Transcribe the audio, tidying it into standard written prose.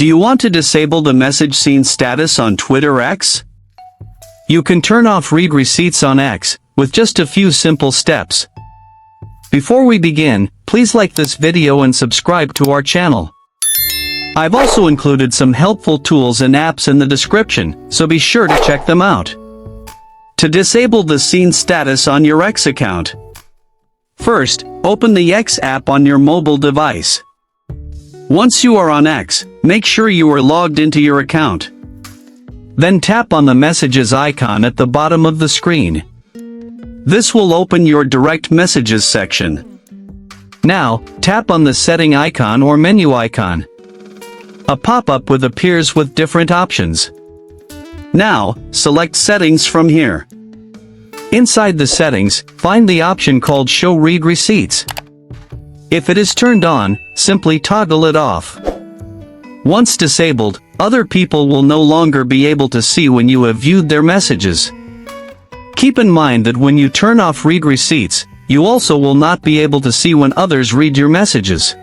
Do you want to disable the message seen status on Twitter X? You can turn off read receipts on X with just a few simple steps. Before we begin, please like this video and subscribe to our channel. I've also included some helpful tools and apps in the description, so be sure to check them out. To disable the seen status on your X account, first, open the X app on your mobile device. Once you are on X, make sure you are logged into your account. Then tap on the messages icon at the bottom of the screen. This will open your direct messages section. Now, tap on the setting icon or menu icon. A pop-up appears with different options. Now, select Settings from here. Inside the settings, find the option called Show Read Receipts. If it is turned on, simply toggle it off. Once disabled, other people will no longer be able to see when you have viewed their messages. Keep in mind that when you turn off read receipts, you also will not be able to see when others read your messages.